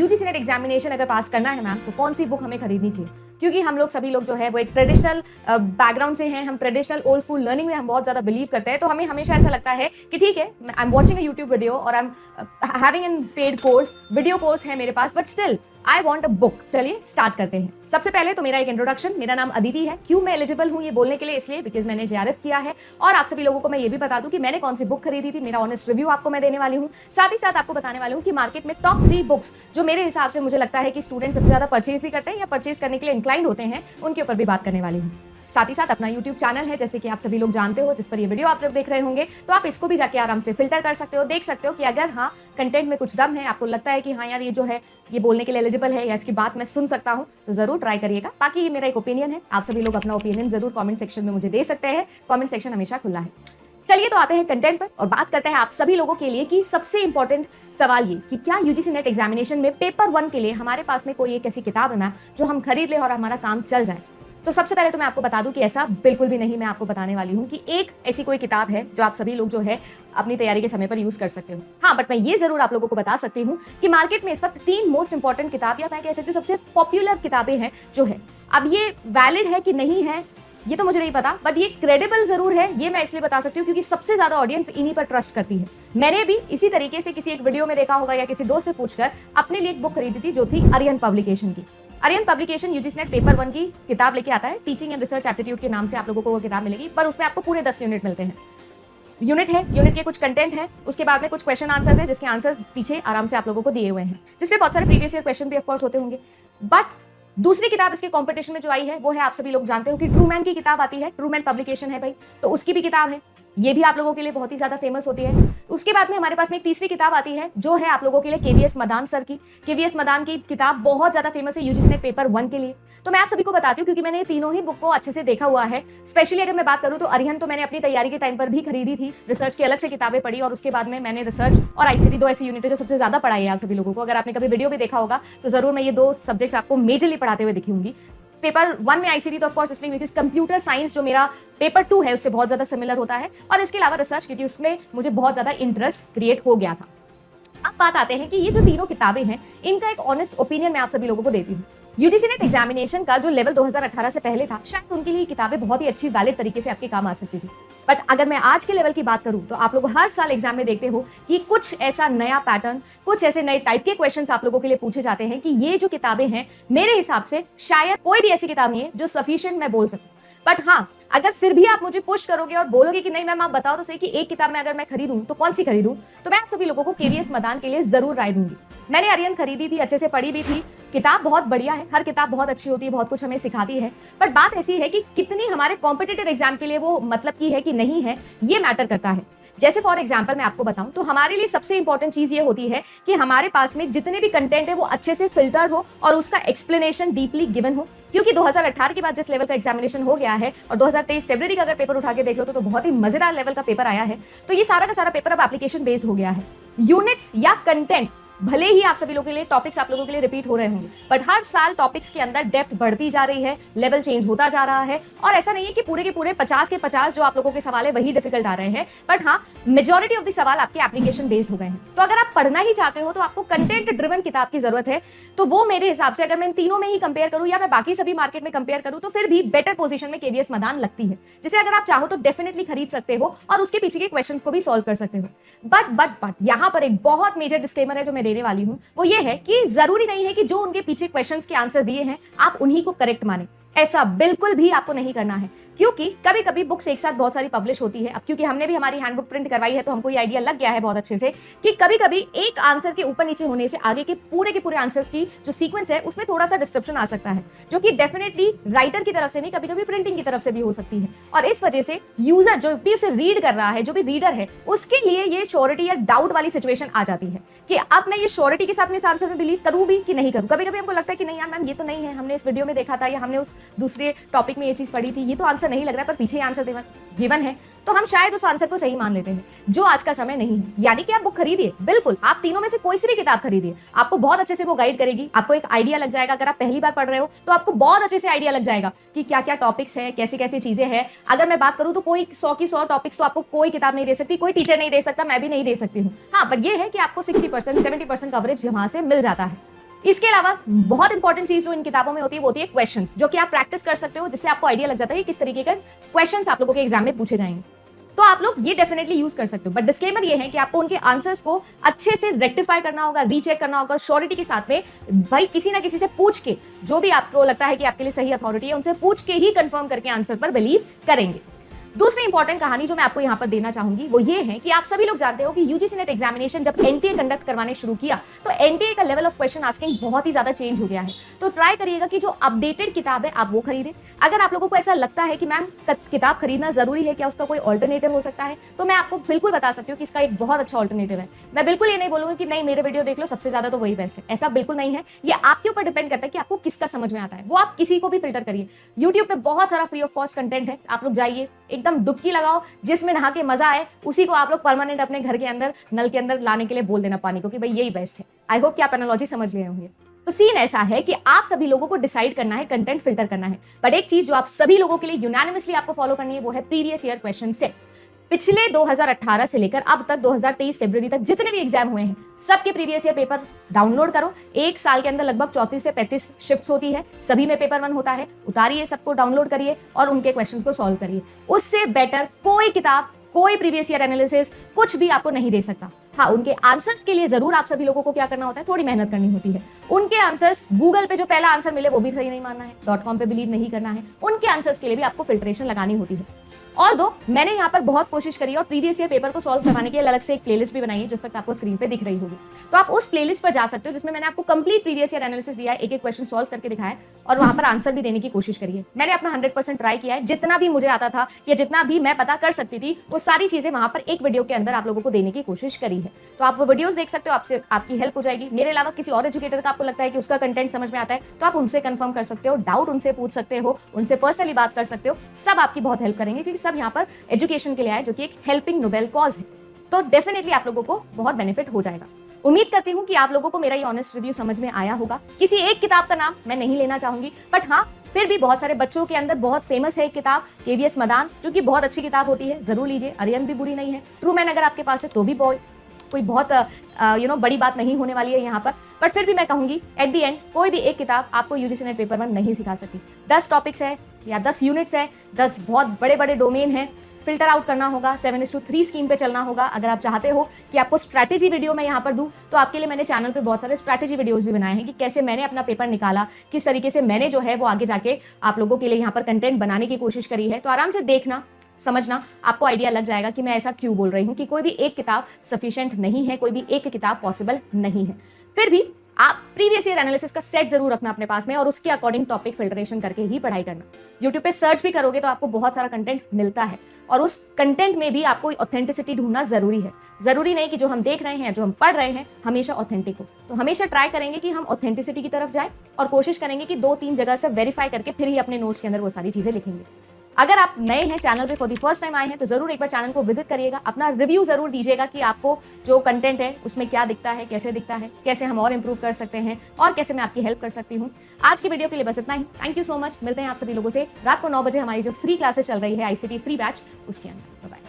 UGC net examination अगर पास करना है मैम तो कौन सी बुक हमें खरीदनी चाहिए, क्योंकि हम लोग सभी लोग जो है वो एक ट्रेडिशनल बैकग्राउंड से हैं, हम ट्रेडिशनल ओल्ड स्कूल लर्निंग में हम बहुत ज़्यादा बिलीव करते हैं। तो हमें हमेशा ऐसा लगता है कि ठीक है, I am watching a YouTube video और I am having an paid course, video course है मेरे पास, but still I want a book. चलिए स्टार्ट करते हैं। सबसे पहले तो मेरा एक इंट्रोडक्शन, मेरा नाम अदिति है। क्यों मैं एलिजिबल हूँ ये बोलने के लिए, इसलिए बिकॉज मैंने जेआरएफ किया है। और आप सभी लोगों को मैं ये भी बता दूं कि मैंने कौन सी बुक खरीदी थी, मेरा ऑनेस्ट रिव्यू आपको मैं देने वाली हूँ। साथ ही साथ आपको बताने वाली हूँ कि मार्केट में टॉप 3 बुक्स जो मेरे हिसाब से मुझे लगता है कि स्टूडेंट सबसे ज्यादा परचेज भी करते हैं या परचेज करने के लिए इंक्लाइंड होते हैं, उनके ऊपर भी बात करने वाली हूँ। साथ ही साथ अपना YouTube चैनल है, जैसे कि आप सभी लोग जानते हो, जिस पर ये वीडियो आप लोग देख रहे होंगे, तो आप इसको भी जाके आराम से फिल्टर कर सकते हो, देख सकते हो कि अगर हाँ कंटेंट में कुछ दम है, आपको लगता है कि हाँ यार ये जो है ये बोलने के लिए एलिजिबल है या इसकी बात मैं सुन सकता हूँ, तो जरूर ट्राई करिएगा। बाकी ये मेरा एक ओपिनियन है, आप सभी लोग अपना ओपिनियन जरूर कॉमेंट सेक्शन में मुझे दे सकते हैं, कॉमेंट सेक्शन हमेशा खुला है। चलिए तो आते हैं कंटेंट पर और बात करते हैं आप सभी लोगों के लिए कि सबसे इंपॉर्टेंट सवाल ये कि क्या यूजीसी नेट एग्जामिनेशन में पेपर 1 के लिए हमारे पास में कोई एक ऐसी किताब है मैम जो हम खरीद ले और हमारा काम चल जाए। तो सबसे पहले तो मैं आपको बता दूं कि ऐसा बिल्कुल भी नहीं। मैं आपको बताने वाली हूं कि एक ऐसी कोई किताब है जो आप सभी लोग जो है अपनी तैयारी के समय पर यूज कर सकते हो। हाँ, बट मैं ये जरूर आप लोगों को बता सकती हूँ कि मार्केट में इस वक्त 3 मोस्ट इंपॉर्टेंट किताब या मैं कह सकती हूँ सबसे पॉपुलर किताबें हैं जो है। अब ये वैलिड है कि नहीं है ये तो मुझे नहीं पता, बट ये क्रेडिबल जरूर है, ये मैं इसलिए बता सकती हूँ क्योंकि सबसे ज्यादा ऑडियंस इन्हीं पर ट्रस्ट करती है। मैंने भी इसी तरीके से किसी एक वीडियो में देखा होगा या किसी दोस्त से पूछकर अपने लिए एक बुक खरीदी थी जो थी आर्यन पब्लिकेशन की। Aryan publication UGC NET paper 1 की किताब लेके आता है, टीचिंग एंड रिसर्च एप्टीट्यूड के नाम से आप लोगों को वो किताब मिलेगी, पर उसमें आपको पूरे 10 यूनिट मिलते हैं। यूनिट है, यूनिट के कुछ कंटेंट है, उसके बाद में कुछ क्वेश्चन आंसर्स है जिसके आंसर्स पीछे आराम से आप लोगों को दिए हुए हैं, जिसमें बहुत सारे प्रीवियस ईयर क्वेश्चन भी ऑफकोर्स होते होंगे। बट दूसरी किताब इसके कंपटीशन में जो आई है वो है, आप सभी लोग जानते हो कि ट्रूमैन की किताब आती है, ट्रूमैन पब्लिकेशन है भाई, तो उसकी भी किताब है, ये भी आप लोगों के लिए बहुत ही ज्यादा फेमस होती है। उसके बाद में हमारे पास में एक तीसरी किताब आती है जो है आप लोगों के लिए केवीएस मदान सर की। केवीएस मदान की किताब बहुत ज्यादा फेमस है यूजीसी नेट पेपर 1 के लिए। तो मैं आप सभी को बताती हूँ क्योंकि मैंने तीनों ही बुक को अच्छे से देखा हुआ है। स्पेशली अगर मैं बात करूँ तो अरिहंत तो मैंने अपनी तैयारी के टाइम पर भी खरीदी थी, रिसर्च की अलग से किताबें पढ़ी और उसके बाद में मैंने रिसर्च और आईसीटी 2 ऐसी यूनिट जो सबसे ज्यादा पढ़ाई है आप सभी लोगों को। अगर आपने कभी वीडियो भी देखा होगा तो जरूर मैं ये 2 सब्जेक्ट्स आपको मेजरली पढ़ाते हुए दिखी होंगी। पेपर 1 में आईसीटी तो ऑफ कोर्स इसलिए क्योंकि कंप्यूटर साइंस जो मेरा पेपर 2 है उससे बहुत ज्यादा सिमिलर होता है, और इसके अलावा रिसर्च क्योंकि उसमें मुझे बहुत ज्यादा इंटरेस्ट क्रिएट हो गया था। अब बात आते हैं कि ये जो तीनों किताबें हैं इनका एक ऑनेस्ट ओपिनियन मैं आप सभी लोगों को देती हूँ। यूजीसी नेट एग्जामिनेशन का जो लेवल 2018 से पहले था, शायद उनके लिए किताबें बहुत ही अच्छी वैलिड तरीके से आपके काम आ सकती थी। बट अगर मैं आज के लेवल की बात करूं तो आप लोग हर साल एग्जाम में देखते हो कि कुछ ऐसा नया पैटर्न, कुछ ऐसे नए टाइप के क्वेश्चंस आप लोगों के लिए पूछे जाते हैं कि ये जो किताबें हैं मेरे हिसाब से शायद कोई भी ऐसी किताब नहीं है जो सफिशिएंट मैं बोल सकूं। बट हाँ, अगर फिर भी आप मुझे पुश करोगे और बोलोगे कि नहीं मैम आप बताओ तो सही कि एक किताब में अगर मैं खरीदूं तो कौन सी खरीदूं, तो मैं आप सभी लोगों को केवीएस मदान के लिए जरूर राय दूंगी। मैंने आर्यन खरीदी थी, अच्छे से पढ़ी भी थी, किताब बहुत बढ़िया है, हर किताब बहुत अच्छी होती है, बहुत कुछ हमें सिखाती है। बट बात ऐसी है कि कितनी हमारे कॉम्पिटिटिव एग्जाम के लिए वो मतलब की है कि नहीं है, ये मैटर करता है। जैसे फॉर एग्जाम्पल मैं आपको बताऊं तो हमारे लिए सबसे इंपॉर्टेंट चीज ये होती है कि हमारे पास में जितने भी कंटेंट है वो अच्छे से फिल्टर हो और उसका एक्सप्लेनेशन डीपली गिवन हो, क्योंकि 2018 के बाद जिस लेवल का एग्जामिनेशन हो गया है और 2023 फरवरी का अगर पेपर उठा के देख लो तो बहुत ही मजेदार लेवल का पेपर आया है। तो ये सारा का सारा पेपर अब एप्लीकेशन बेस्ड हो गया है। यूनिट्स या कंटेंट भले ही आप सभी लोगों के लिए टॉपिक्स आप लोगों के लिए रिपीट हो रहे होंगे, बट हर साल टॉपिक्स के अंदर डेप्थ बढ़ती जा रही है, लेवल चेंज होता जा रहा है, और ऐसा नहीं है कि पूरे के पूरे 50 के 50 जो आप लोगों के सवाल है वही डिफिकल्ट आ रहे हैं, बट हाँ मेजॉरिटी ऑफ द सवाल आपके एप्लीकेशन बेस्ड हो गए हैं। तो अगर आप पढ़ना ही चाहते हो तो आपको कंटेंट ड्रिवन किताब की जरूरत है। तो वो मेरे हिसाब से अगर मैं इन तीनों में ही कंपेयर करूं या मैं बाकी सभी मार्केट में कंपेयर करूं तो फिर भी बेटर पोजीशन में केवीएस मदान लगती है, जिसे अगर आप चाहो तो डेफिनेटली खरीद सकते हो और उसके पीछे के क्वेश्चन को भी सॉल्व कर सकते हो। बट यहाँ पर एक बहुत मेजर डिस्क्लेमर है जो मैं देने वाली हूँ, वो ये है कि जरूरी नहीं है कि जो उनके पीछे क्वेश्चंस के आंसर दिए हैं आप उन्हीं को करेक्ट माने। ऐसा बिल्कुल भी आपको नहीं करना है, क्योंकि कभी कभी बुक्स एक साथ बहुत सारी पब्लिश होती है। अब क्योंकि हमने भी हमारी हैंडबुक प्रिंट करवाई है तो हमको ये आइडिया लग गया है बहुत अच्छे से कि कभी कभी एक आंसर के ऊपर नीचे होने से आगे के पूरे आंसर्स की जो सीक्वेंस है उसमें थोड़ा सा डिस्ट्रप्शन आ सकता है, जो कि डेफिनेटली राइटर की तरफ से नहीं, कभी कभी प्रिंटिंग की तरफ से भी हो सकती है। और इस वजह से यूजर जो भी उसे रीड कर रहा है, जो भी रीडर है, उसके लिए ये श्योरिटी या डाउट वाली सिचुएशन आ जाती है कि अब मैं ये श्योरिटी के साथ में इस आंसर में बिलीव करूं भी कि नहीं करूं। कभी कभी हमको लगता है कि नहीं यार मैम ये तो नहीं है, हमने इस वीडियो में देखा था या हमने उस दूसरे टॉपिक में ये चीज पढ़ी थी, ये तो आंसर नहीं लग रहा है, पर पीछे आंसर गिवन है, तो हम शायद उस आंसर को सही मान लेते हैं, जो आज का समय नहीं है। यानी कि आप बुक खरीदिए, बिल्कुल आप तीनों में से कोई सी भी किताब खरीदिए, आपको बहुत अच्छे से वो गाइड करेगी, आपको एक आइडिया लग जाएगा। अगर आप पहली बार पढ़ रहे हो तो आपको बहुत अच्छे से आइडिया लग जाएगा कि क्या क्या टॉपिक्स है, कैसी कैसी चीजें हैं। अगर मैं बात करूं तो कोई 100 की 100 टॉपिक्स तो आपको कोई किताब नहीं दे सकती, कोई टीचर नहीं दे सकता, मैं भी नहीं दे सकती हूँ। हाँ, बट ये है कि आपको 60% 70% कवरेज यहाँ से मिल जाता है। इसके अलावा बहुत इंपॉर्टेंट चीज जो इन किताबों में होती है वो होती है क्वेश्चंस, जो कि आप प्रैक्टिस कर सकते हो, जिससे आपको आइडिया लग जाता है कि किस तरीके के क्वेश्चंस आप लोगों के एग्जाम में पूछे जाएंगे। तो आप लोग ये डेफिनेटली यूज कर सकते हो, बट डिस्क्लेमर ये है कि आपको उनके आंसर्स को अच्छे से रेक्टिफाई करना होगा, रीचेक करना होगा, श्योरिटी के साथ में भाई किसी ना किसी से पूछ के, जो भी आपको लगता है कि आपके लिए सही अथॉरिटी है उनसे पूछ के ही कंफर्म करके आंसर पर बिलीव करेंगे। दूसरी इंपॉर्टेंट कहानी जो मैं आपको यहाँ पर देना चाहूंगी वो ये है कि आप सभी लोग जानते हो कि यूजीसी नेट एग्जामिनेशन जब एनटीए कंडक्ट करवाने शुरू किया तो एनटीए का लेवल ऑफ क्वेश्चन आस्किंग बहुत ही ज्यादा चेंज हो गया है। तो ट्राई करिएगा कि जो अपडेटेड किताब है आप वो खरीदें। अगर आप लोगों को ऐसा लगता है कि मैम किताब खरीदना जरूरी है, क्या उसका कोई ऑल्टरनेटिव हो सकता है, तो मैं आपको बिल्कुल बता सकती हूँ कि इसका एक बहुत अच्छा ऑल्टरनेटिव है। मैं बिल्कुल ये नहीं बोलूंगी कि नहीं मेरे वीडियो देख लो सबसे ज्यादा तो वही बेस्ट है, ऐसा बिल्कुल नहीं है। ये आपके ऊपर डिपेंड करता है कि आपको किसका समझ में आता है, वो आप किसी को भी फिल्टर करिए। यूट्यूब पे बहुत सारा फ्री ऑफ कॉस्ट कंटेंट है, आप लोग जाइए एकदम डुबकी लगाओ, जिसमें नहा के मजा आए उसी को आप लोग परमानेंट अपने घर के अंदर नल के अंदर लाने के लिए बोल देना पानी को कि भाई यही बेस्ट है। आई होप कि आप एनालॉजी समझ लिए होंगे। तो सीन ऐसा है कि आप सभी लोगों को डिसाइड करना है, कंटेंट फिल्टर करना है, बट एक चीज जो आप सभी लोगों के लिए यूनानिमसली आपको फॉलो करनी है वो है प्रीवियस ईयर क्वेश्चन सेट। पिछले 2018 से लेकर अब तक 2023 फरवरी तक जितने भी एग्जाम हुए हैं सबके प्रीवियस ईयर पेपर डाउनलोड करो। एक साल के अंदर लगभग 34 से 35 शिफ्ट्स होती है, सभी में पेपर 1 होता है। उतारिए सबको, डाउनलोड करिए और उनके क्वेश्चंस को सॉल्व करिए। उससे बेटर कोई किताब, कोई प्रीवियस ईयर एनालिसिस कुछ भी आपको नहीं दे सकता। हाँ, उनके आंसर्स के लिए जरूर आप सभी लोगों को क्या करना होता है, थोड़ी मेहनत करनी होती है। उनके आंसर्स गूगल पे जो पहला आंसर मिले वो भी सही नहीं मानना है, .com पे बिलीव नहीं करना है। उनके आंसर्स के लिए भी आपको फिल्ट्रेशन लगानी होती है। और मैंने यहाँ पर बहुत कोशिश करी और प्रीवियस ईयर पेपर को सॉल्व करवाने के लिए अलग से एक प्लेलिस्ट भी बनाई है, जिस वक्त आपको स्क्रीन पे दिख रही होगी। तो आप उस प्लेलिस्ट पर जा सकते हो जिसमें मैंने आपको कंप्लीट प्रीवियस ईयर एनालिसिस दिया है, एक एक क्वेश्चन सॉल्व करके दिखाया और वहां पर आंसर भी देने की कोशिश करी है। मैंने अपना 100% ट्राई किया है, जितना भी मुझे आता था या जितना भी मैं पता कर सकती थी वो सारी चीजें वहां पर एक वीडियो के अंदर आप लोगों को देने की कोशिश करी है। तो आप वो वीडियोस देख सकते हो, आपसे आपकी हेल्प हो जाएगी। मेरे अलावा किसी और एजुकेटर का आपको लगता है कि उसका कंटेंट समझ में आता है तो आप उनसे कंफर्म कर सकते हो, डाउट उनसे पूछ सकते हो, उनसे पर्सनली बात कर सकते हो। सब आपकी बहुत हेल्प करेंगे क्योंकि सब यहाँ पर एजुकेशन के लिए आए, जो कि एक हेल्पिंग नोबेल कॉज है। तो डेफिनेटली आप लोगों को बहुत बेनिफिट हो जाएगा। उम्मीद करती हूँ कि आप लोगों को मेरा ये ऑनेस्ट रिव्यू समझ में आया होगा। किसी एक किताब का नाम मैं नहीं लेना चाहूंगी, बट हाँ फिर भी बहुत सारे बच्चों के अंदर बहुत फेमस है एक किताब केवीएस मदान, जो कि बहुत अच्छी किताब होती है, जरूर लीजिए। अरिहंत भी बुरी नहीं है। ट्रूमैन अगर आपके पास है तो भी कोई बहुत बड़ी बात नहीं होने वाली है यहाँ पर। बट फिर भी मैं कहूंगी एट द एंड कोई भी एक किताब आपको यूजीसी नेट पेपर 1 नहीं सिखा सकती। 10 टॉपिक्स है या 10 यूनिट्स है, 10 बहुत बड़े बड़े डोमेन है, फिल्टर आउट करना होगा, 7:3 स्कीम पे चलना होगा। अगर आप चाहते हो कि आपको स्ट्रैटेजी वीडियो मैं यहाँ पर दूं तो आपके लिए मैंने चैनल पे बहुत सारे स्ट्रैटेजी वीडियोस भी बनाए हैं कि कैसे मैंने अपना पेपर निकाला, किस तरीके से मैंने जो है वो आगे जाके आप लोगों के लिए यहाँ पर कंटेंट बनाने की कोशिश करी है। तो आराम से देखना, समझना, आपको आइडिया लग जाएगा कि मैं ऐसा क्यों बोल रही हूँ कि कोई भी एक किताब सफिशिएंट नहीं है, कोई भी एक किताब पॉसिबल नहीं है। फिर भी आप प्रीवियस ईयर एनालिसिस का सेट जरूर रखना अपने पास में और उसके अकॉर्डिंग टॉपिक फिल्ट्रेशन करके ही पढ़ाई करना। यूट्यूब पे सर्च भी करोगे तो आपको बहुत सारा कंटेंट मिलता है और उस कंटेंट में भी आपको ऑथेंटिसिटी ढूंढना जरूरी है। जरूरी नहीं कि जो हम देख रहे हैं, जो हम पढ़ रहे हैं हमेशा ऑथेंटिक हो। तो हमेशा ट्राई करेंगे कि हम ऑथेंटिसिटी की तरफ जाए और कोशिश करेंगे कि 2-3 जगह से वेरीफाई करके फिर ही अपने नोट्स के अंदर वो सारी चीजें लिखेंगे। अगर आप नए हैं चैनल पे, फॉर द फर्स्ट टाइम आए हैं, तो जरूर एक बार चैनल को विजिट करिएगा, अपना रिव्यू जरूर दीजिएगा कि आपको जो कंटेंट है उसमें क्या दिखता है, कैसे दिखता है, कैसे हम और इंप्रूव कर सकते हैं और कैसे मैं आपकी हेल्प कर सकती हूँ। आज की वीडियो के लिए बस इतना ही। Thank you so much. मिलते हैं आप सभी लोगों से रात को 9 बजे हमारी जो फ्री क्लासेस चल रही है ICT फ्री बैच, उसके अंदर। बाय।